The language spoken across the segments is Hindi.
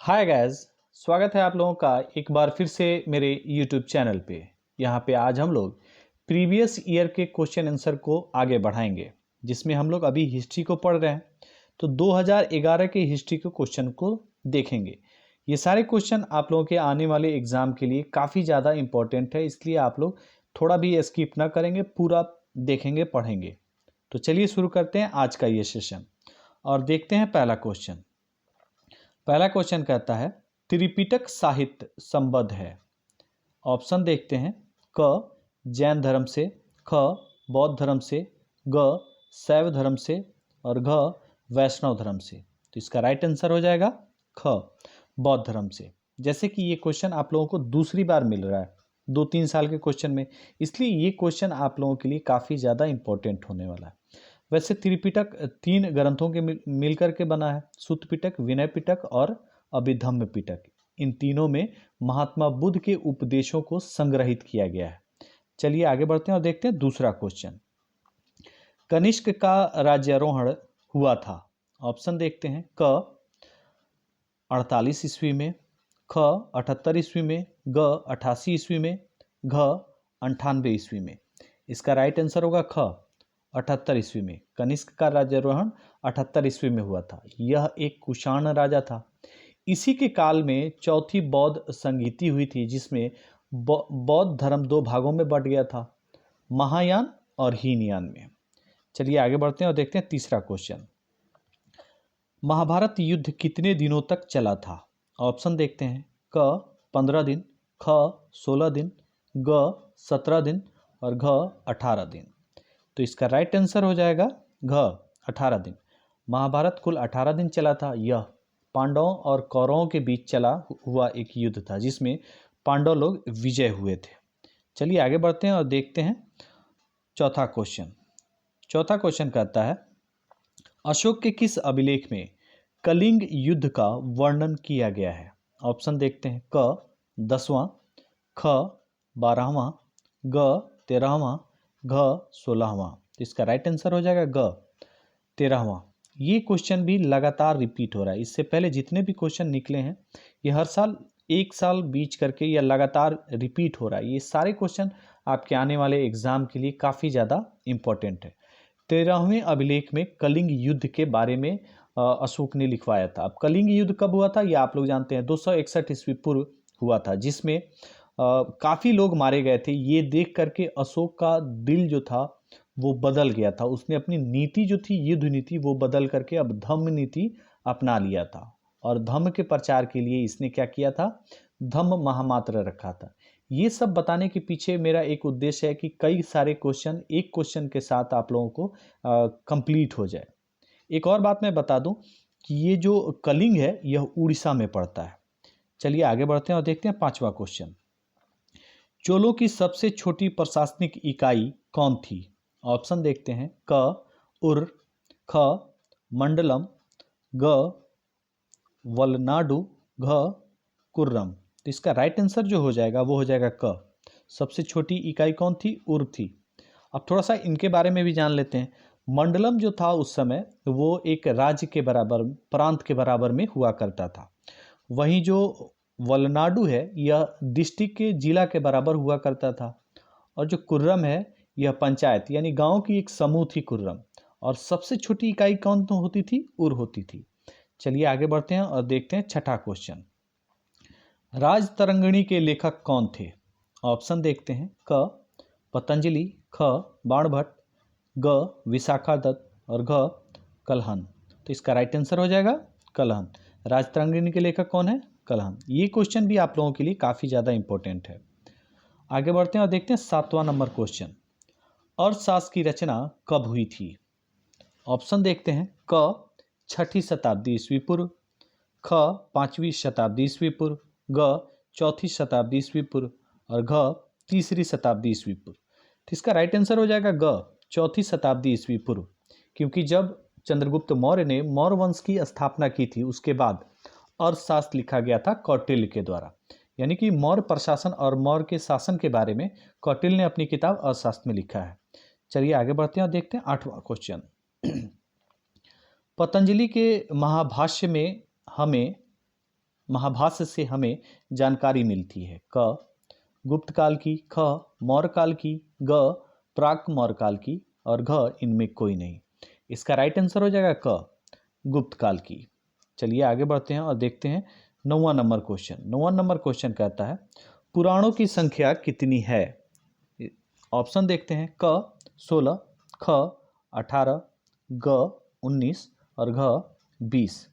हाय गाइस, स्वागत है आप लोगों का एक बार फिर से मेरे YouTube चैनल पे। यहाँ पे आज हम लोग प्रीवियस ईयर के क्वेश्चन आंसर को आगे बढ़ाएंगे, जिसमें हम लोग अभी हिस्ट्री को पढ़ रहे हैं। तो 2011 के हिस्ट्री के क्वेश्चन को देखेंगे। ये सारे क्वेश्चन आप लोगों के आने वाले एग्जाम के लिए काफ़ी ज़्यादा इंपॉर्टेंट है, इसलिए आप लोग थोड़ा भी स्किप ना करेंगे, पूरा देखेंगे, पढ़ेंगे। तो चलिए शुरू करते हैं आज का ये सेशन और देखते हैं पहला क्वेश्चन। पहला क्वेश्चन कहता है त्रिपिटक साहित्य संबद्ध है। ऑप्शन देखते हैं। क जैन धर्म से, ख बौद्ध धर्म से, ग शैव धर्म से और घ वैष्णव धर्म से। तो इसका राइट आंसर हो जाएगा ख बौद्ध धर्म से। जैसे कि ये क्वेश्चन आप लोगों को दूसरी बार मिल रहा है 2-3 साल के क्वेश्चन में, इसलिए ये क्वेश्चन आप लोगों के लिए काफ़ी ज़्यादा इंपॉर्टेंट होने वाला है। वैसे त्रिपिटक 3 ग्रंथों के मिलकर के बना है, सुत्त पिटक, विनय पिटक और अभिधम्म पिटक। इन तीनों में महात्मा बुद्ध के उपदेशों को संग्रहित किया गया है। चलिए आगे बढ़ते हैं और देखते हैं दूसरा क्वेश्चन। कनिष्क का राज्यारोहण हुआ था। ऑप्शन देखते हैं। क 48 ईस्वी में, ख 78 ईस्वी में, ग 88 ईस्वी में, घ 98 ईस्वी में। इसका राइट आंसर होगा ख 78 ईस्वी में। कनिष्क का राज्यारोहण 78 ईस्वी में हुआ था। यह एक कुषाण राजा था। इसी के काल में चौथी बौद्ध संगीति हुई थी, जिसमें बौद्ध धर्म 2 भागों में बंट गया था, महायान और हीनयान में। चलिए आगे बढ़ते हैं और देखते हैं तीसरा क्वेश्चन। महाभारत युद्ध कितने दिनों तक चला था? ऑप्शन देखते हैं। क 15 दिन, ख 16 दिन, ग 17 दिन और घ 18 दिन। तो इसका राइट आंसर हो जाएगा घ 18 दिन। महाभारत कुल 18 दिन चला था। यह पांडवों और कौरवों के बीच चला हुआ एक युद्ध था, जिसमें पांडव लोग विजय हुए थे। चलिए आगे बढ़ते हैं और देखते हैं चौथा क्वेश्चन। चौथा क्वेश्चन कहता है अशोक के किस अभिलेख में कलिंग युद्ध का वर्णन किया गया है? ऑप्शन देखते हैं। क 10वां, ख 12वां, ग 13वां, घ 16वां। तो इसका राइट आंसर हो जाएगा ग 13वां। ये क्वेश्चन भी लगातार रिपीट हो रहा है। इससे पहले जितने भी क्वेश्चन निकले हैं, ये हर साल एक साल बीच करके या लगातार रिपीट हो रहा है। ये सारे क्वेश्चन आपके आने वाले एग्जाम के लिए काफ़ी ज़्यादा इम्पोर्टेंट है। 13वें अभिलेख में कलिंग युद्ध के बारे में अशोक ने लिखवाया था। अब कलिंग युद्ध कब हुआ था, ये आप लोग जानते हैं। 261 ईस्वी पूर्व हुआ था, जिसमें काफ़ी लोग मारे गए थे। ये देख करके अशोक का दिल जो था वो बदल गया था। उसने अपनी नीति जो थी, युद्ध नीति, वो बदल करके अब धम्म नीति अपना लिया था। और धम्म के प्रचार के लिए इसने क्या किया था? धम्म महामात्र रखा था। ये सब बताने के पीछे मेरा एक उद्देश्य है कि कई सारे क्वेश्चन एक क्वेश्चन के साथ आप लोगों को कंप्लीट हो जाए। एक और बात मैं बता दूं कि ये जो कलिंग है यह उड़ीसा में पड़ता है। चलिए आगे बढ़ते हैं और देखते हैं पांचवा क्वेश्चन। चोलों की सबसे छोटी प्रशासनिक इकाई कौन थी? ऑप्शन देखते हैं। क उर, ख मंडलम, ग वलनाडु, घ कुर्रम। तो इसका राइट आंसर जो हो जाएगा वो हो जाएगा क। सबसे छोटी इकाई कौन थी? उर थी। अब थोड़ा सा इनके बारे में भी जान लेते हैं। मंडलम जो था उस समय वो एक राज्य के बराबर, प्रांत के बराबर में हुआ करता था। वहीं जो वलनाडु है यह डिस्ट्रिक्ट के जिला के बराबर हुआ करता था। और जो कुर्रम है यह पंचायत यानी गांव की एक समूह थी कुर्रम। और सबसे छोटी इकाई कौन तो होती थी? उर होती थी। चलिए आगे बढ़ते हैं और देखते हैं छठा क्वेश्चन। राजतरंगिणी के लेखक कौन थे? ऑप्शन देखते हैं। क पतंजलि, ख बाणभट्ट, ग विशाखादत्त और घ कलहन। तो इसका राइट आंसर हो जाएगा कलहन। राजतरंगिणी के लेखक कौन है? कलहन। ये क्वेश्चन भी आप लोगों के लिए काफ़ी ज़्यादा इंपॉर्टेंट है। आगे बढ़ते हैं और देखते हैं 7वां नंबर क्वेश्चन। अर्थशास्त्र की रचना कब हुई थी? ऑप्शन देखते हैं। क 6ठी शताब्दी ईस्वी पूर्व, ख 5वीं शताब्दी ईस्वी पूर्व, ग 4थी शताब्दी ईस्वी पूर्व और घ 3री शताब्दी ईस्वी पूर्व। तो इसका राइट आंसर हो जाएगा ग 4थी शताब्दी ईस्वी पूर्व, क्योंकि जब चंद्रगुप्त मौर्य ने मौर्य वंश की स्थापना की थी उसके बाद अर्थशास्त्र लिखा गया था कौटिल्य के द्वारा। यानी कि मौर्य प्रशासन और मौर्य के शासन के बारे में कौटिल्य ने अपनी किताब अर्थशास्त्र में लिखा है। चलिए आगे बढ़ते हैं और देखते हैं 8वां क्वेश्चन। पतंजलि के महाभाष्य में हमें महाभाष्य से हमें जानकारी मिलती है? क गुप्त काल की, ख मौर्य काल की, ग प्राक मौर्य काल की और घ इनमें कोई नहीं। इसका राइट आंसर हो जाएगा क गुप्त काल की। चलिए आगे बढ़ते हैं और देखते हैं 9वां नंबर क्वेश्चन। 9वां नंबर क्वेश्चन कहता है पुराणों की संख्या कितनी है? ऑप्शन देखते हैं, क 16, ख 18, ग 19 और घ 20।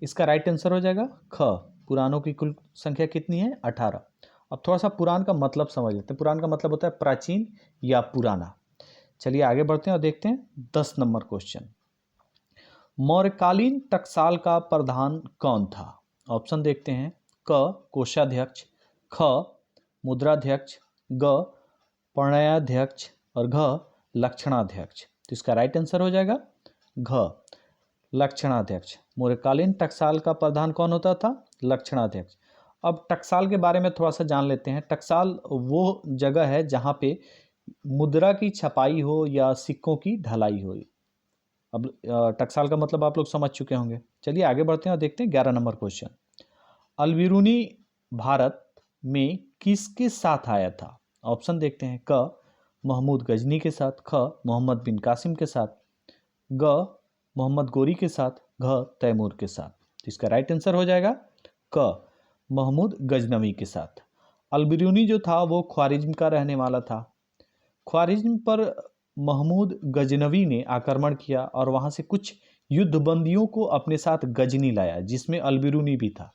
इसका राइट आंसर हो जाएगा ख पुराणों की कुल संख्या कितनी है? 18। अब थोड़ा सा पुराण का मतलब समझ लेते हैं। पुराण का मतलब होता है प्राचीन या पुराना। चलिए आगे बढ़ते हैं और देखते हैं 10 नंबर क्वेश्चन। मौर्यकालीन टकसाल का प्रधान कौन था? ऑप्शन देखते हैं, क कोषाध्यक्ष, ख मुद्राध्यक्ष, ग प्रणयाध्यक्ष और घ लक्षणाध्यक्ष। तो इसका राइट आंसर हो जाएगा घ लक्षणाध्यक्ष। मौर्यकालीन टकसाल का प्रधान कौन होता था? लक्षणाध्यक्ष। अब टकसाल के बारे में थोड़ा सा जान लेते हैं। टकसाल वो जगह है जहाँ पे मुद्रा की छपाई हो या सिक्कों की ढलाई हो। अब टकसाल का मतलब आप लोग समझ चुके होंगे। चलिए आगे बढ़ते हैं और देखते हैं 11 नंबर क्वेश्चन। अलबिरूनी भारत में किसके साथ आया था? ऑप्शन देखते हैं, क महमूद गजनी के साथ, ख मोहम्मद बिन कासिम के साथ, ग मोहम्मद गोरी के साथ, घ तैमूर के साथ। तो इसका राइट आंसर हो जाएगा क महमूद गजनवी के साथ। अलबिरूनी जो था वो ख्वारिज्म का रहने वाला था। ख्वारिज्म पर महमूद गजनवी ने आक्रमण किया और वहाँ से कुछ युद्धबंदियों को अपने साथ गजनी लाया, जिसमें अलबिरूनी भी था।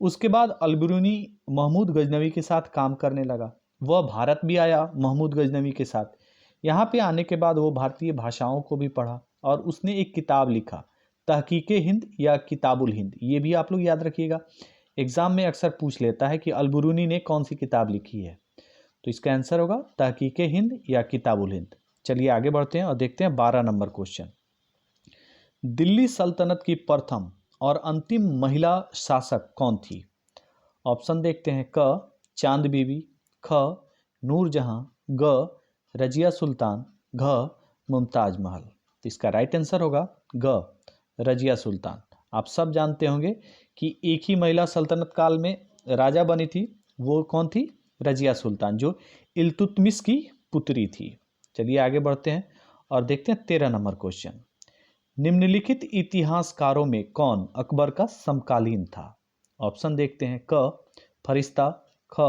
उसके बाद अलबिरूनी महमूद गजनवी के साथ काम करने लगा। वह भारत भी आया महमूद गजनवी के साथ। यहाँ पे आने के बाद वो भारतीय भाषाओं को भी पढ़ा और उसने एक किताब लिखा, तहकीके हिंद या किताबुल हिंद। ये भी आप लोग याद रखिएगा, एग्जाम में अक्सर पूछ लेता है कि अलबिरूनी ने कौन सी किताब लिखी है। तो इसका आंसर होगा तहकीके हिंद या किताबुल हिंद। चलिए आगे बढ़ते हैं और देखते हैं 12 नंबर क्वेश्चन। दिल्ली सल्तनत की प्रथम और अंतिम महिला शासक कौन थी? ऑप्शन देखते हैं, क चांद बीबी, ख नूरजहां, ग रजिया सुल्तान, घ मुमताज महल। तो इसका राइट आंसर होगा ग रजिया सुल्तान। आप सब जानते होंगे कि एक ही महिला सल्तनत काल में राजा बनी थी। वो कौन थी? रजिया सुल्तान, जो इल्तुतमिश की पुत्री थी। चलिए आगे बढ़ते हैं और देखते हैं 13 नंबर क्वेश्चन। निम्नलिखित इतिहासकारों में कौन अकबर का समकालीन था? ऑप्शन देखते हैं, क फरिश्ता, ख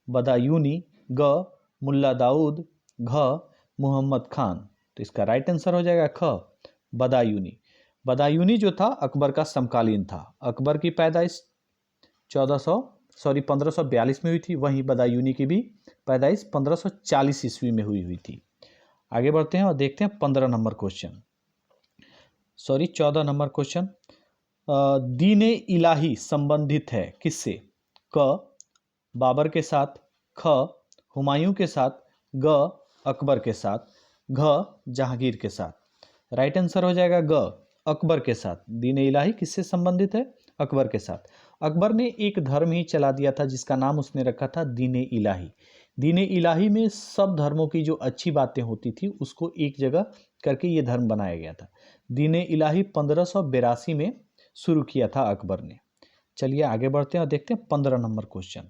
बदायूनी, ग मुल्ला दाऊद, घ मुहम्मद खान। तो इसका राइट आंसर हो जाएगा ख बदायूनी। बदायूनी जो था अकबर का समकालीन था। अकबर की पैदाइश 1542 में हुई थी, वहीं बदायूनी की भी पैदाइश 1540 ईस्वी में हुई थी। आगे बढ़ते हैं और देखते हैं 14 नंबर क्वेश्चन। दीन इलाही संबंधित है किससे? क बाबर के साथ, ख हुमायूं के साथ, ग अकबर के साथ, घ जहांगीर के साथ। राइट आंसर हो जाएगा ग अकबर के साथ। दीन इलाही किससे संबंधित है? अकबर के साथ। अकबर ने एक धर्म ही चला दिया था जिसका नाम उसने रखा था दीन इलाही। दीन इलाही में सब धर्मों की जो अच्छी बातें होती थी उसको एक जगह करके ये धर्म बनाया गया था। दीन इलाही 1582 में शुरू किया था अकबर ने। चलिए आगे बढ़ते हैं और देखते हैं 15 नंबर क्वेश्चन।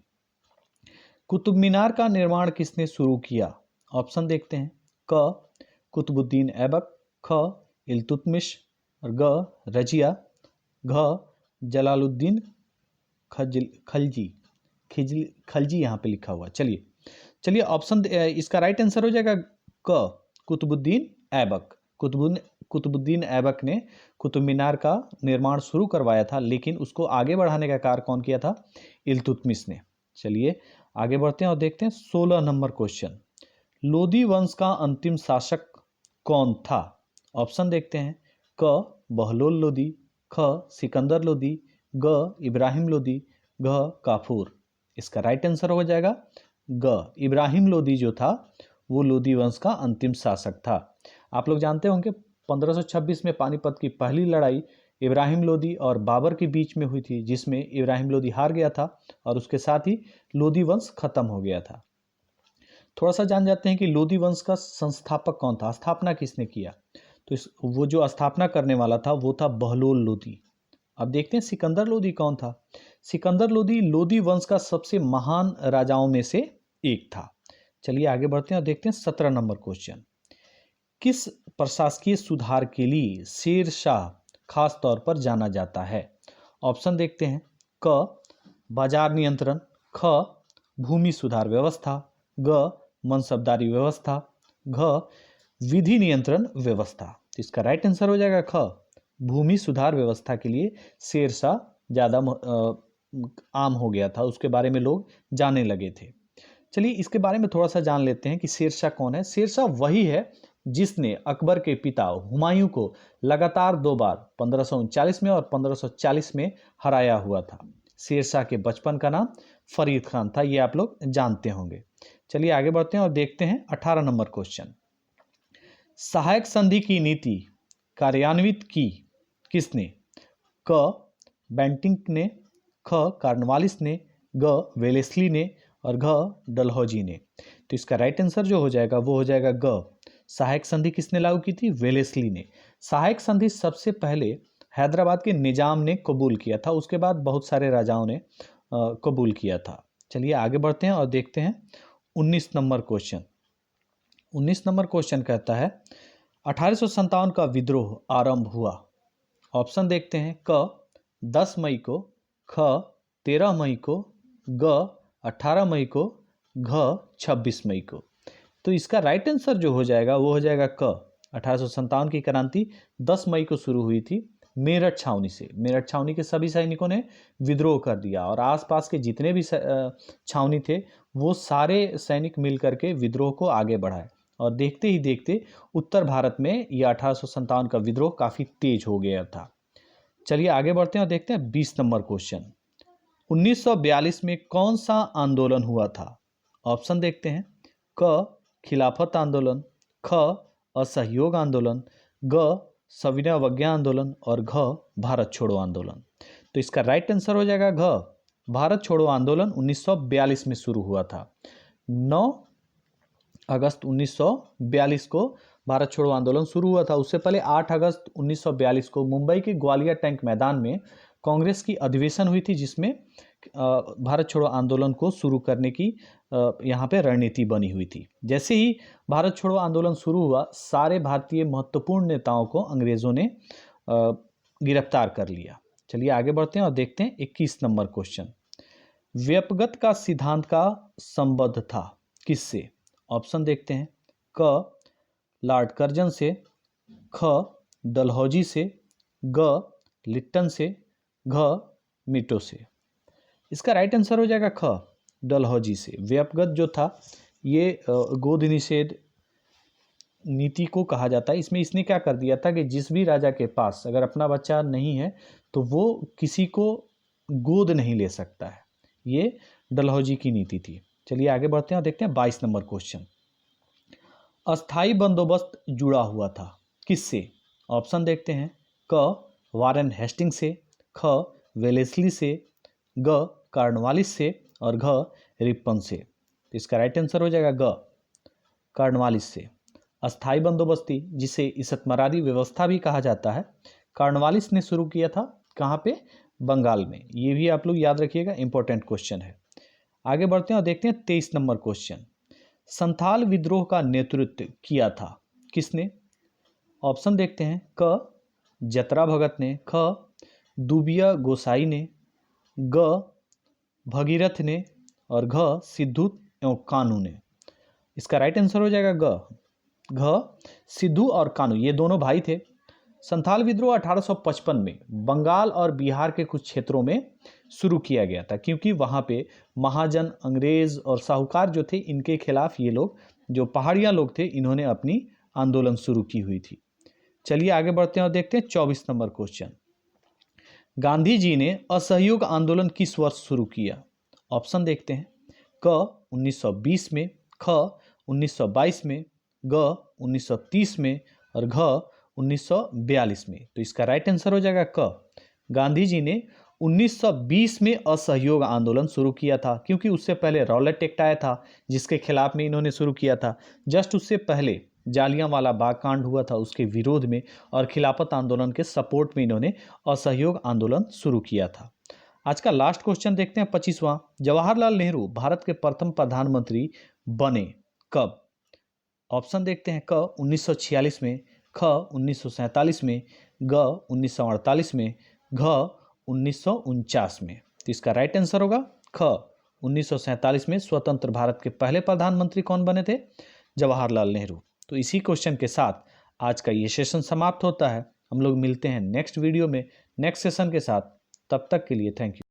कुतुब मीनार का निर्माण किसने शुरू किया? ऑप्शन देखते हैं, क कुतुबुद्दीन ऐबक, ख इल्तुतमिश और ग रजिया, घ जलालुद्दीन खलजी यहाँ पे लिखा हुआ। चलिए ऑप्शन, इसका राइट आंसर हो जाएगा क कुतुबुद्दीन ऐबक। कुतुबुद्दीन ऐबक ने कुतुब मीनार का निर्माण शुरू करवाया था, लेकिन उसको आगे बढ़ाने का कार्य कौन किया था? इल्तुतमिश ने। चलिए आगे बढ़ते हैं और देखते हैं 16 नंबर क्वेश्चन। लोदी वंश का अंतिम शासक कौन था? ऑप्शन देखते हैं, क बहलोल लोदी, ख सिकंदर लोदी, ग इब्राहिम लोदी, घ काफूर। इसका राइट आंसर हो जाएगा ग इब्राहिम लोदी जो था वो लोदी वंश का अंतिम शासक था। आप लोग जानते होंगे 1526 में पानीपत की पहली लड़ाई इब्राहिम लोदी और बाबर के बीच में हुई थी, जिसमें इब्राहिम लोदी हार गया था और उसके साथ ही लोदी वंश खत्म हो गया था। थोड़ा सा जान जाते हैं कि लोदी वंश का संस्थापक कौन था, स्थापना किसने किया? तो वो जो स्थापना करने वाला था वो था बहलोल लोदी। अब देखते हैं सिकंदर लोदी कौन था। सिकंदर लोदी लोदी वंश का सबसे महान राजाओं में से एक था। चलिए आगे बढ़ते हैं और देखते हैं 17 नंबर क्वेश्चन। किस प्रशासकीय सुधार के लिए शेर शाह खास तौर पर जाना जाता है? ऑप्शन देखते हैं। क बाजार नियंत्रण, ख भूमि सुधार व्यवस्था, ग मनसबदारी व्यवस्था, घ विधि नियंत्रण व्यवस्था। तो इसका राइट आंसर हो जाएगा ख भूमि सुधार व्यवस्था के लिए शेर शाह ज़्यादा आम हो गया था, उसके बारे में लोग जानने लगे थे। चलिए इसके बारे में थोड़ा सा जान लेते हैं कि शेर शाह कौन है। शेर शाह वही है जिसने अकबर के पिता हुमायूं को लगातार 2 बार 1539 में और 1540 में हराया हुआ था। शेर शाह के बचपन का नाम फरीद खान था, ये आप लोग जानते होंगे। चलिए आगे बढ़ते हैं और देखते हैं 18 नंबर क्वेश्चन। सहायक संधि की नीति कार्यान्वित की किसने? क बेंटिंक ने, ख कार्नवालिस ने, ग वेलेस्ली ने और घ डलहौजी ने। तो इसका राइट आंसर जो हो जाएगा वो हो जाएगा ग सहायक संधि किसने लागू की थी? वेलेस्ली ने। सहायक संधि सबसे पहले हैदराबाद के निजाम ने कबूल किया था, उसके बाद बहुत सारे राजाओं ने कबूल किया था। चलिए आगे बढ़ते हैं और देखते हैं 19 नंबर क्वेश्चन। 19 नंबर क्वेश्चन कहता है 1857 का विद्रोह आरंभ हुआ। ऑप्शन देखते हैं। क 10 मई को, ख 13 मई को, ग 18 मई को, घ 26 मई को। तो इसका राइट आंसर जो हो जाएगा वो हो जाएगा क 1857 की क्रांति 10 मई को शुरू हुई थी मेरठ छावनी से। मेरठ छावनी के सभी सैनिकों ने विद्रोह कर दिया और आसपास के जितने भी छावनी थे वो सारे सैनिक मिल करके विद्रोह को आगे बढ़ाए और देखते ही देखते उत्तर भारत में यह 1857 का विद्रोह काफ़ी तेज हो गया था। चलिए आगे बढ़ते हैं और देखते हैं 20 नंबर क्वेश्चन। 1942 में कौन सा आंदोलन हुआ था? ऑप्शन देखते हैं। क खिलाफत आंदोलन, ख असहयोग आंदोलन, ग सविनय अवज्ञा आंदोलन और घ भारत छोड़ो आंदोलन। तो इसका राइट आंसर हो जाएगा घ भारत छोड़ो आंदोलन 1942 में शुरू हुआ था। 9 अगस्त 1942 को भारत छोड़ो आंदोलन शुरू हुआ था। उससे पहले 8 अगस्त 1942 को मुंबई के ग्वालियर टैंक मैदान में कांग्रेस की अधिवेशन हुई थी, जिसमें भारत छोड़ो आंदोलन को शुरू करने की यहाँ पे रणनीति बनी हुई थी। जैसे ही भारत छोड़ो आंदोलन शुरू हुआ, सारे भारतीय महत्वपूर्ण नेताओं को अंग्रेज़ों ने गिरफ्तार कर लिया। चलिए आगे बढ़ते हैं और देखते हैं 21 नंबर क्वेश्चन। व्यपगत का सिद्धांत का संबद्ध था किससे? ऑप्शन देखते हैं। क लॉर्ड कर्जन से, ख डलहौजी से, ग लिट्टन से, घ मिटो से। इसका राइट आंसर हो जाएगा ख डलहौजी से। व्यपगत जो था ये गोद निषेध नीति को कहा जाता है। इसमें इसने क्या कर दिया था कि जिस भी राजा के पास अगर अपना बच्चा नहीं है तो वो किसी को गोद नहीं ले सकता है। ये डलहौजी की नीति थी। चलिए आगे बढ़ते हैं और देखते हैं 22 नंबर क्वेश्चन। अस्थाई बंदोबस्त जुड़ा हुआ था किससे? ऑप्शन देखते हैं। क वारेन हेस्टिंग से, ख वेलेस्ली से, ग कार्नवालिस से और घ रिपन से। तो इसका राइट आंसर हो जाएगा ग कार्नवालिस से। अस्थाई बंदोबस्ती, जिसे इस्तेमारी व्यवस्था भी कहा जाता है, कार्नवालिस ने शुरू किया था। कहाँ पे? बंगाल में। ये भी आप लोग याद रखिएगा, इंपॉर्टेंट क्वेश्चन है। आगे बढ़ते हैं और देखते हैं 23 नंबर क्वेश्चन। संथाल विद्रोह का नेतृत्व किया था किसने? ऑप्शन देखते हैं। क जतरा भगत ने, ख दुबिया गोसाई ने, ग भगीरथ ने और घ सिद्धू एवं कानू ने। इसका राइट आंसर हो जाएगा घ सिद्धू और कानू, ये दोनों भाई थे। संथाल विद्रोह 1855 में बंगाल और बिहार के कुछ क्षेत्रों में शुरू किया गया था, क्योंकि वहाँ पे महाजन, अंग्रेज और साहूकार जो थे, इनके खिलाफ ये लोग जो पहाड़िया लोग थे, इन्होंने अपनी आंदोलन शुरू की हुई थी। चलिए आगे बढ़ते हैं और देखते हैं 24 नंबर क्वेश्चन। गांधी जी ने असहयोग आंदोलन किस वर्ष शुरू किया? ऑप्शन देखते हैं। क 1920 में, ख 1922 में, ग 1930 में और घ 1942 में। तो इसका राइट आंसर हो जाएगा क गांधी जी ने 1920 में असहयोग आंदोलन शुरू किया था, क्योंकि उससे पहले रॉलेट एक्ट आया था जिसके खिलाफ में इन्होंने शुरू किया था। जस्ट उससे पहले जालियांवाला बाग कांड हुआ था, उसके विरोध में और खिलाफत आंदोलन के सपोर्ट में इन्होंने असहयोग आंदोलन शुरू किया था। आज का लास्ट क्वेश्चन देखते हैं 25वां। जवाहरलाल नेहरू भारत के प्रथम प्रधानमंत्री बने कब? ऑप्शन देखते हैं। क 1946 में, ख 1947 में, ग 1948 में, घ 1949 में। तो इसका राइट आंसर होगा ख 1947 में स्वतंत्र भारत के पहले प्रधानमंत्री कौन बने थे? जवाहरलाल नेहरू। तो इसी क्वेश्चन के साथ आज का ये सेशन समाप्त होता है। हम लोग मिलते हैं नेक्स्ट वीडियो में नेक्स्ट सेशन के साथ। तब तक के लिए थैंक यू।